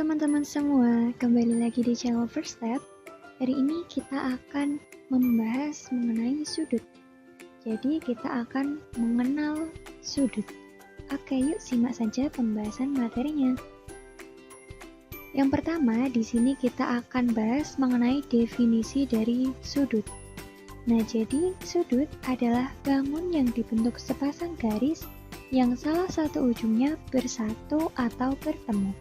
teman-teman semua, kembali lagi di channel First Step. Hari ini kita akan membahas mengenai sudut. Jadi kita akan mengenal sudut. Oke, yuk simak saja pembahasan materinya. Yang pertama, di sini kita akan bahas mengenai definisi dari sudut. Nah, jadi sudut adalah bangun yang dibentuk sepasang garis yang salah satu ujungnya bersatu atau bertemu.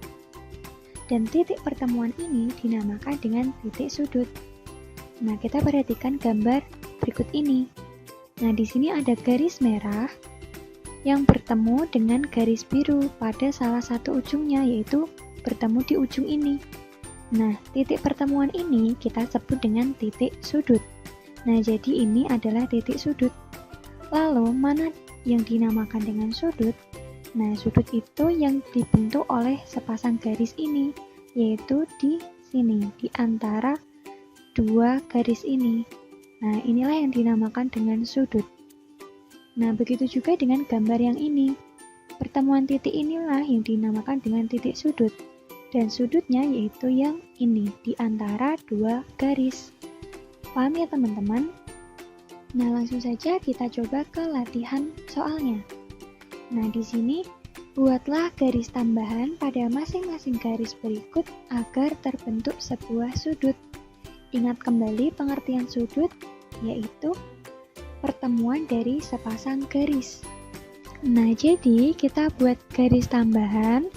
Dan titik pertemuan ini dinamakan dengan titik sudut. Nah, kita perhatikan gambar berikut ini. Nah, di sini ada garis merah yang bertemu dengan garis biru pada salah satu ujungnya, yaitu bertemu di ujung ini. Nah, titik pertemuan ini kita sebut dengan titik sudut. Nah, jadi ini adalah titik sudut. Lalu, mana yang dinamakan dengan sudut? Nah, sudut itu yang dibentuk oleh sepasang garis ini, yaitu di sini, di antara dua garis ini. Nah, inilah yang dinamakan dengan sudut. Nah, begitu juga dengan gambar yang ini. Pertemuan titik inilah yang dinamakan dengan titik sudut. Dan sudutnya yaitu yang ini, di antara dua garis. Paham ya teman-teman? Nah, langsung saja kita coba ke latihan soalnya. Nah, di sini buatlah garis tambahan pada masing-masing garis berikut agar terbentuk sebuah sudut. Ingat kembali pengertian sudut, yaitu pertemuan dari sepasang garis. Nah, jadi kita buat garis tambahan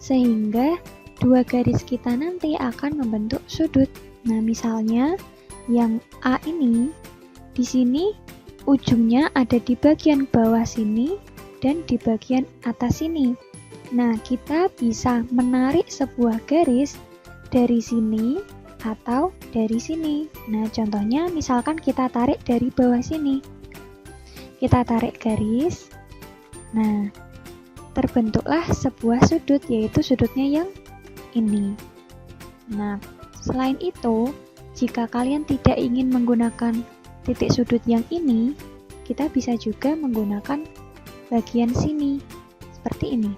sehingga dua garis kita nanti akan membentuk sudut. Nah, misalnya yang A ini, di sini ujungnya ada di bagian bawah sini dan di bagian atas sini. Nah, kita bisa menarik sebuah garis dari sini atau dari sini. Nah, contohnya misalkan kita tarik dari bawah sini. Kita tarik garis. Nah, terbentuklah sebuah sudut, yaitu sudutnya yang ini. Nah, selain itu, jika kalian tidak ingin menggunakan titik sudut yang ini, kita bisa juga menggunakan bagian sini, seperti ini.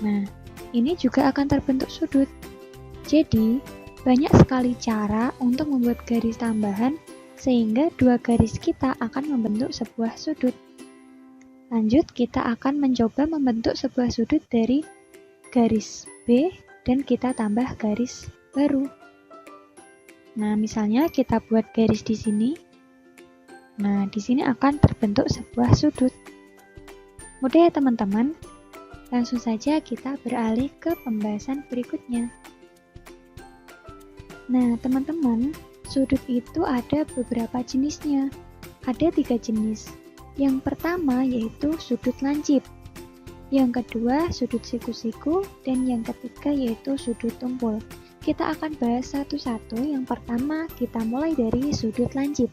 Nah, ini juga akan terbentuk sudut. Jadi, banyak sekali cara untuk membuat garis tambahan sehingga dua garis kita akan membentuk sebuah sudut. Lanjut, kita akan mencoba membentuk sebuah sudut dari garis B dan kita tambah garis baru. Nah, misalnya kita buat garis di sini. Nah, di sini akan terbentuk sebuah sudut. Mudah ya teman-teman? Langsung saja kita beralih ke pembahasan berikutnya. Nah, teman-teman, sudut itu ada beberapa jenisnya. Ada 3 jenis. Yang pertama yaitu sudut lancip. Yang kedua sudut siku-siku, dan yang ketiga yaitu sudut tumpul. Kita akan bahas satu-satu. Yang pertama kita mulai dari sudut lancip.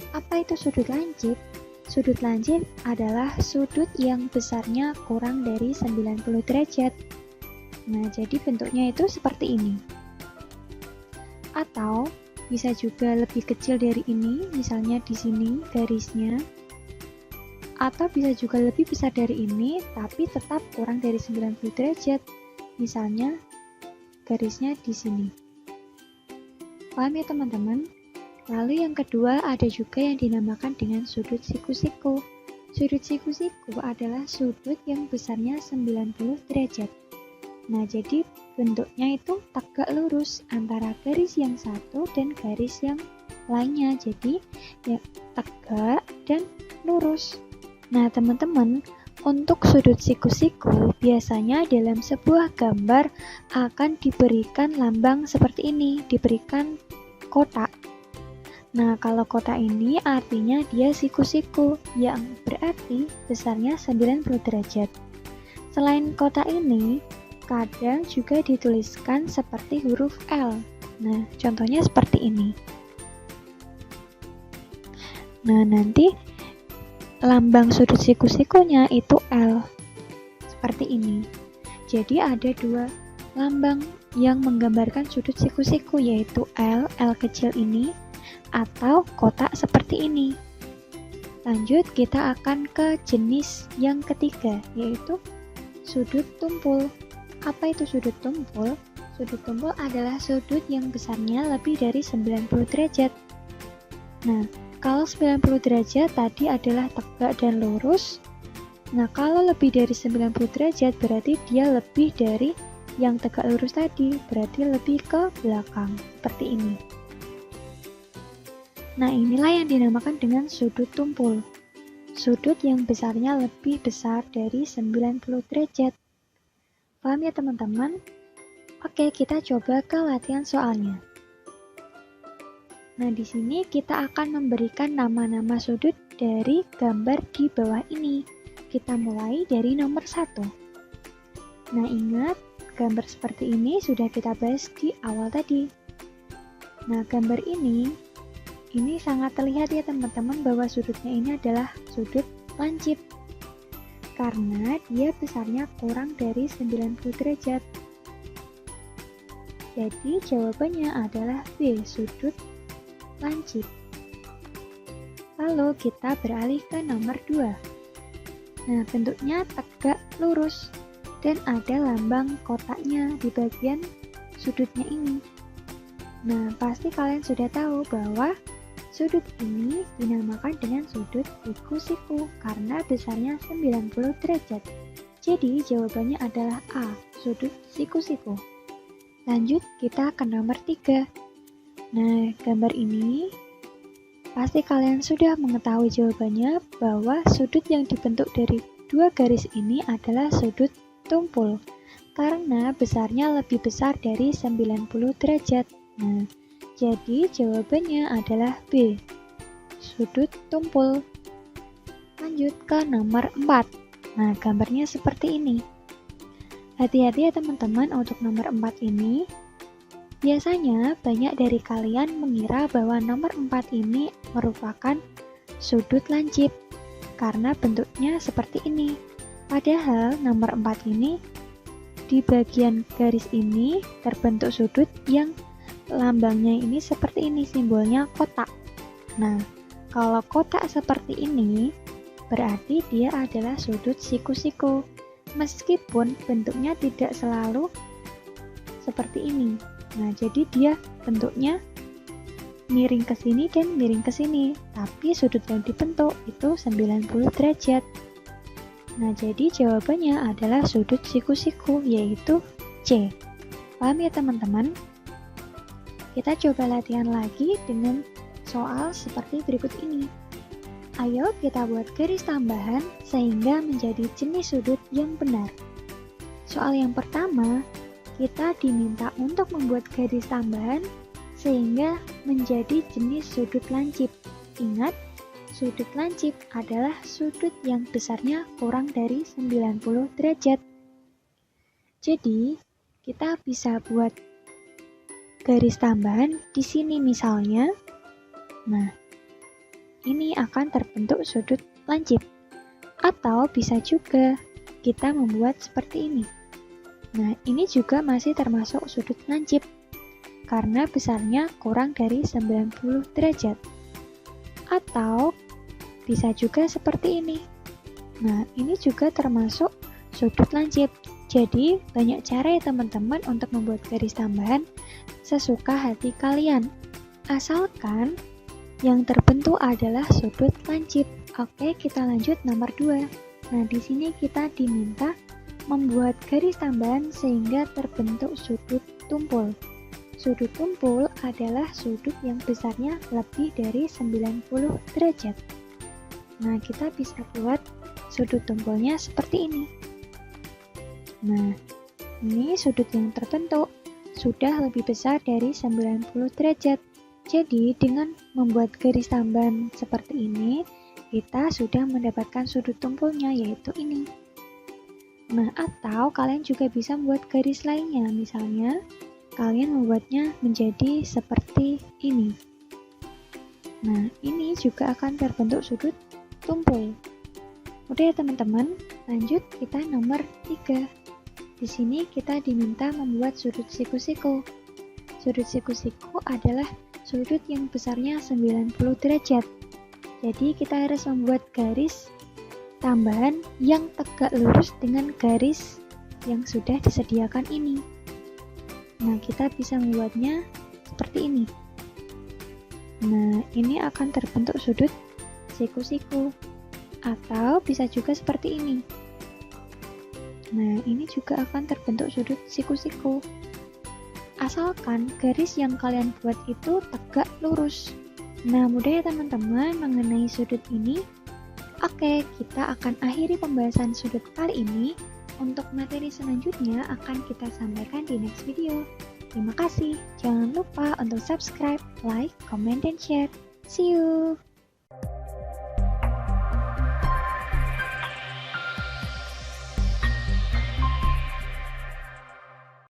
Apa itu sudut lancip? Sudut lancip adalah sudut yang besarnya kurang dari 90 derajat. Nah, jadi bentuknya itu seperti ini. Atau bisa juga lebih kecil dari ini, misalnya di sini garisnya. Atau bisa juga lebih besar dari ini, tapi tetap kurang dari 90 derajat. Misalnya garisnya di sini. Paham ya teman-teman? Lalu yang kedua ada juga yang dinamakan dengan sudut siku-siku. Sudut siku-siku adalah sudut yang besarnya 90 derajat. Nah, jadi bentuknya itu tegak lurus antara garis yang satu dan garis yang lainnya. Jadi ya tegak dan lurus. Nah, teman-teman, untuk sudut siku-siku biasanya dalam sebuah gambar akan diberikan lambang seperti ini, diberikan kotak. Nah, kalau kotak ini artinya dia siku-siku, yang berarti besarnya 90 derajat. Selain kotak ini, kadang juga dituliskan seperti huruf L. Nah, contohnya seperti ini. Nah, nanti lambang sudut siku-sikunya itu L. Seperti ini. Jadi ada dua lambang yang menggambarkan sudut siku-siku, yaitu L kecil ini, atau kotak seperti ini. Lanjut, kita akan ke jenis yang ketiga, yaitu sudut tumpul. Apa itu sudut tumpul? Sudut tumpul adalah sudut yang besarnya lebih dari 90 derajat. Nah, kalau 90 derajat tadi adalah tegak dan lurus. Nah, kalau lebih dari 90 derajat berarti dia lebih dari yang tegak lurus tadi, berarti lebih ke belakang, seperti ini. Nah, inilah yang dinamakan dengan sudut tumpul. Sudut yang besarnya lebih besar dari 90 derajat. Paham ya teman-teman? Oke, kita coba ke latihan soalnya. Nah, di sini kita akan memberikan nama-nama sudut dari gambar di bawah ini. Kita mulai dari nomor 1. Nah, ingat, gambar seperti ini sudah kita bahas di awal tadi. Nah, gambar ini sangat terlihat ya teman-teman bahwa sudutnya ini adalah sudut lancip. Karena dia besarnya kurang dari 90 derajat. Jadi jawabannya adalah B, sudut lancip. Lalu kita beralih ke nomor 2. Nah, bentuknya tegak lurus dan ada lambang kotaknya di bagian sudutnya ini. Nah, pasti kalian sudah tahu bahwa sudut ini dinamakan dengan sudut siku-siku karena besarnya 90 derajat. Jadi jawabannya adalah A, sudut siku-siku. Lanjut kita ke nomor 3. Nah, gambar ini pasti kalian sudah mengetahui jawabannya bahwa sudut yang dibentuk dari dua garis ini adalah sudut tumpul karena besarnya lebih besar dari 90 derajat. Nah, jadi jawabannya adalah B, sudut tumpul. Lanjut ke nomor 4. Nah, gambarnya seperti ini. Hati-hati ya teman-teman untuk nomor 4 ini. Biasanya banyak dari kalian mengira bahwa nomor 4 ini merupakan sudut lancip karena bentuknya seperti ini. Padahal nomor 4 ini di bagian garis ini terbentuk sudut yang lambangnya ini seperti ini, simbolnya kotak. Nah, kalau kotak seperti ini berarti dia adalah sudut siku-siku. Meskipun bentuknya tidak selalu seperti ini. Nah, jadi dia bentuknya miring ke sini dan miring ke sini, tapi sudut yang dibentuk itu 90 derajat. Nah, jadi jawabannya adalah sudut siku-siku, yaitu C. Paham ya teman-teman? Kita coba latihan lagi dengan soal seperti berikut ini. Ayo kita buat garis tambahan sehingga menjadi jenis sudut yang benar. Soal yang pertama, kita diminta untuk membuat garis tambahan sehingga menjadi jenis sudut lancip. Ingat, sudut lancip adalah sudut yang besarnya kurang dari 90 derajat. Jadi, kita bisa buat garis tambahan di sini misalnya. Nah, ini akan terbentuk sudut lancip. Atau bisa juga kita membuat seperti ini. Nah, ini juga masih termasuk sudut lancip karena besarnya kurang dari 90 derajat. Atau bisa juga seperti ini. Nah, ini juga termasuk sudut lancip. Jadi, banyak cara ya teman-teman untuk membuat garis tambahan sesuka hati kalian. Asalkan yang terbentuk adalah sudut lancip. Oke, kita lanjut nomor 2. Nah, di sini kita diminta membuat garis tambahan sehingga terbentuk sudut tumpul. Sudut tumpul adalah sudut yang besarnya lebih dari 90 derajat. Nah, kita bisa buat sudut tumpulnya seperti ini. Nah, ini sudut yang terbentuk sudah lebih besar dari 90 derajat. Jadi, dengan membuat garis tambahan seperti ini, kita sudah mendapatkan sudut tumpulnya, yaitu ini. Nah, atau kalian juga bisa membuat garis lainnya. Misalnya, kalian membuatnya menjadi seperti ini. Nah, ini juga akan terbentuk sudut tumpul. Udah ya teman-teman, lanjut kita nomor 3. Di sini kita diminta membuat sudut siku-siku. Sudut siku-siku adalah sudut yang besarnya 90 derajat. Jadi kita harus membuat garis tambahan yang tegak lurus dengan garis yang sudah disediakan ini. Nah, kita bisa membuatnya seperti ini. Nah, ini akan terbentuk sudut siku-siku. Atau bisa juga seperti ini. Nah, ini juga akan terbentuk sudut siku-siku. Asalkan garis yang kalian buat itu tegak lurus. Nah, mudah ya teman-teman mengenai sudut ini. Oke, kita akan akhiri pembahasan sudut kali ini. Untuk materi selanjutnya akan kita sampaikan di next video. Terima kasih. Jangan lupa untuk subscribe, like, comment, dan share. See you!